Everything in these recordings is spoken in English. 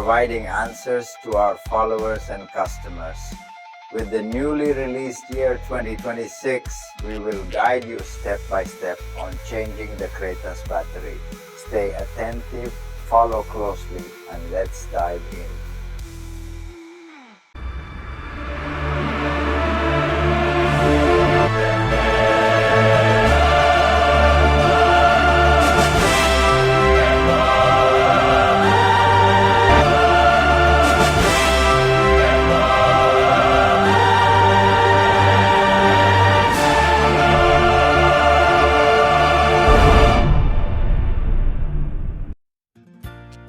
providing answers to our followers and customers. With the newly released year 2026, we will guide you step by step on changing the Creta's battery. Stay attentive, follow closely, and let's dive in.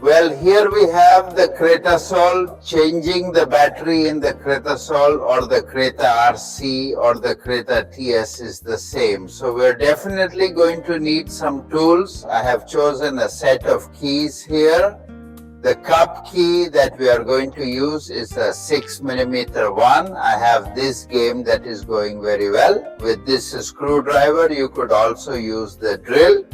Well, here we have the Creta Sol. Changing the battery in the Creta Sol or the Creta RC or the Creta TS is the same. So we're definitely going to need some tools. I have chosen a set of keys here. The cup key that we are going to use is a 6mm one. I have this game that is going very well. With this screwdriver, you could also use the drill.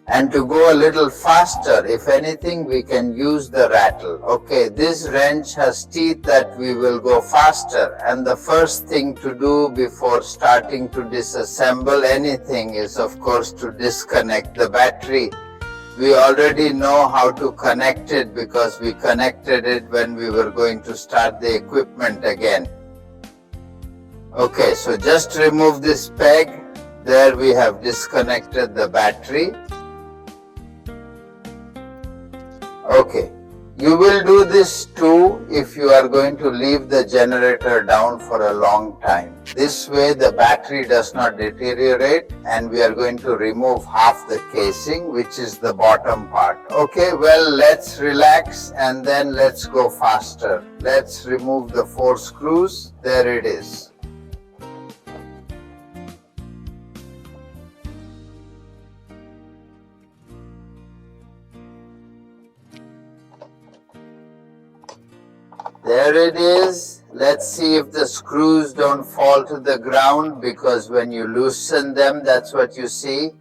And to go a little faster, if anything, we can use the rattle. Okay, this wrench has teeth that we will go faster. And the first thing to do before starting to disassemble anything is, of course, to disconnect the battery. We already know how to connect it because we connected it when we were going to start the equipment again. Okay, so just remove this peg. There we have disconnected the battery. Okay, you will do this too if you are going to leave the generator down for a long time. This way the battery does not deteriorate, and we are going to remove half the casing, which is the bottom part. Okay, well, let's relax and then let's go faster. Let's remove the 4 screws. There it is. There it is. Let's see if the screws don't fall to the ground, because when you loosen them, that's what you see.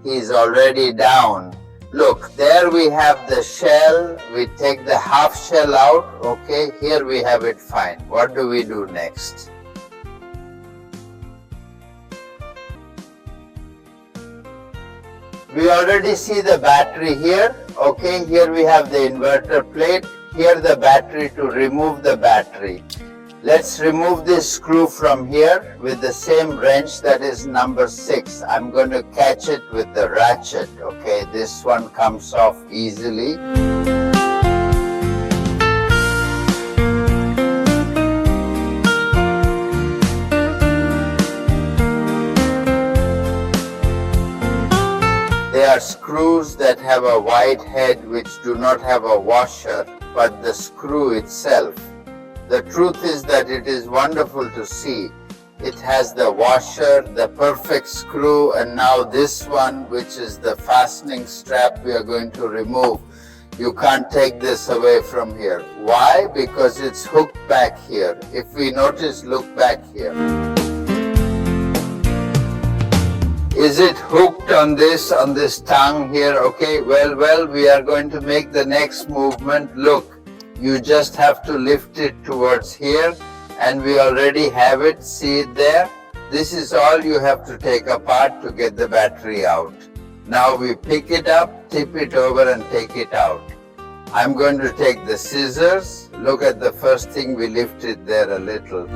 He's already down. Look, there we have the shell. We take the half shell out. Okay, here we have it fine. What do we do next? We already see the battery here. Okay, here we have the inverter plate. Here the battery. To remove the battery, let's remove this screw from here with the same wrench, that is number 6. I'm going to catch it with the ratchet. Okay, this one comes off easily. They are screws that have a wide head which do not have a washer, but the screw itself. The truth is that it is wonderful to see. It has the washer, the perfect screw, and now this one, which is the fastening strap, we are going to remove. You can't take this away from here. Why? Because it's hooked back here. If we notice, look back here. Is it hooked on this tongue here? Okay, well, we are going to make the next movement. Look, you just have to lift it towards here, and we already have it. See it there? This is all you have to take apart to get the battery out. Now we pick it up, tip it over, and take it out. I'm going to take the scissors. Look at the first thing, we lifted there a little.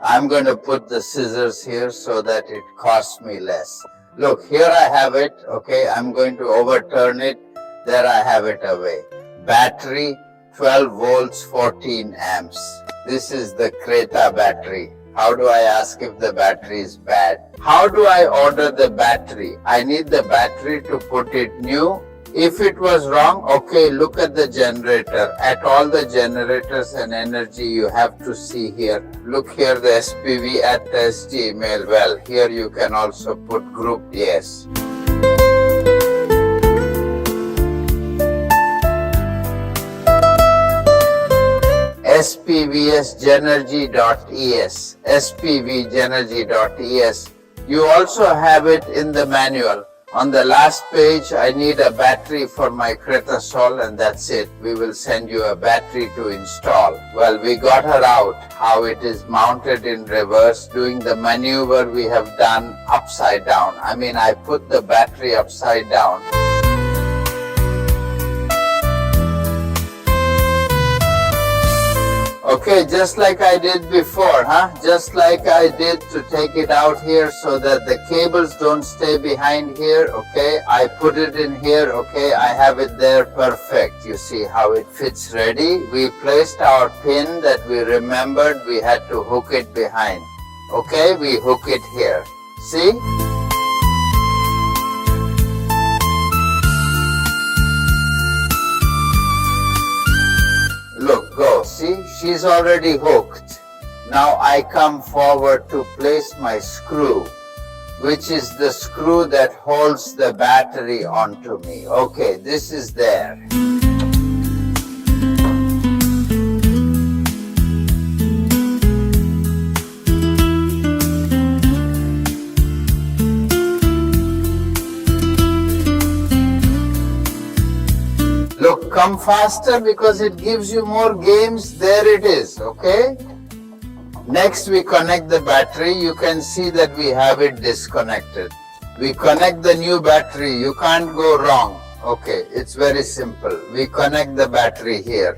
I'm going to put the scissors here so that it costs me less. Look, here I have it. Okay, I'm going to overturn it. There I have it away. Battery, 12 volts, 14 amps. This is the Creta battery. How do I ask if the battery is bad? How do I order the battery? I need the battery to put it new. If it was wrong, okay, look at the generator. At all the generators and energy, you have to see here. Look here, the SPV at the ST email. Well, here you can also put group yes. spvsgenergy.es, spvgenergy.es. You also have it in the manual. On the last page, I need a battery for my Creta Sol, and that's it. We will send you a battery to install. Well, we got her out, how it is mounted in reverse, doing the maneuver we have done upside down. I mean, I put the battery upside down. Okay, just like I did before, Just like I did to take it out here so that the cables don't stay behind here, okay? I put it in here, okay? I have it there, perfect. You see how it fits ready? We placed our pin that we remembered we had to hook it behind. Okay, we hook it here. See? Look, go, see, she's already hooked. Now I come forward to place my screw, which is the screw that holds the battery onto me. Okay, this is there. Look, come faster because it gives you more games. There it is, okay? Next we connect the battery. You can see that we have it disconnected. We connect the new battery. You can't go wrong. Okay, it's very simple. We connect the battery here.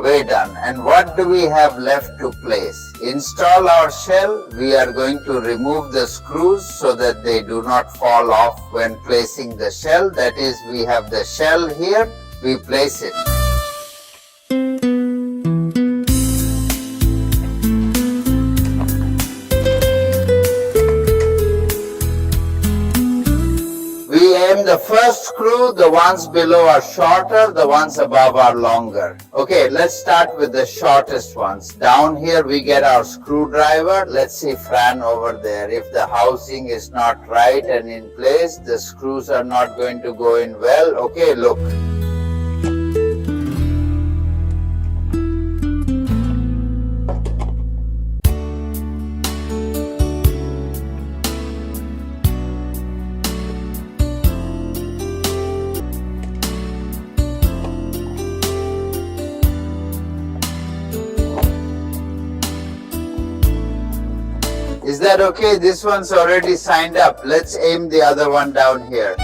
Way done. And what do we have left to place? Install our shell. We are going to remove the screws so that they do not fall off when placing the shell. That is, we have the shell here. We place it. The first screw, the ones below are shorter, the ones above are longer. Okay, let's start with the shortest ones. Down here we get our screwdriver. Let's see Fran over there. If the housing is not right and in place, the screws are not going to go in well. Okay, look. Is that okay? This one's already signed up. Let's aim the other one down here.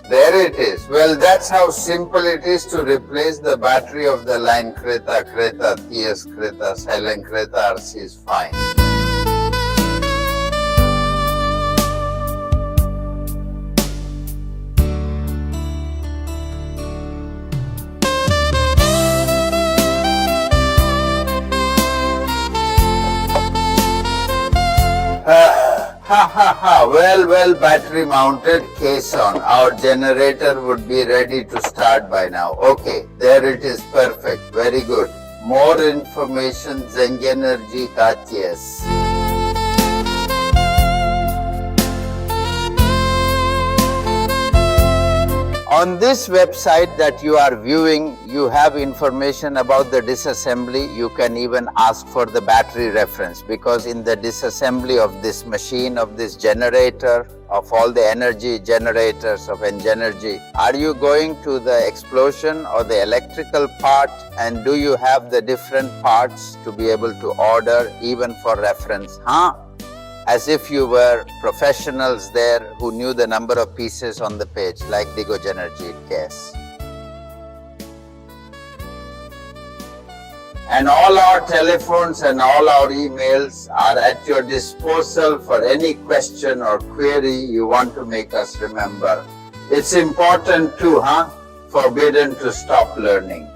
There it is. Well, that's how simple it is to replace the battery of the line Creta, TS Creta, Silent Creta RC is fine. Well, battery mounted, case on. Our generator would be ready to start by now. Okay, there it is, perfect, very good. More information, Genergy.es. On this website that you are viewing, you have information about the disassembly. You can even ask for the battery reference, because in the disassembly of this machine, of this generator, of all the energy generators of Genergy, are you going to the explosion or the electrical part, and do you have the different parts to be able to order even for reference? As if you were professionals there who knew the number of pieces on the page, like Digo Genergy case. And all our telephones and all our emails are at your disposal for any question or query you want to make us remember. It's important too, Forbidden to stop learning.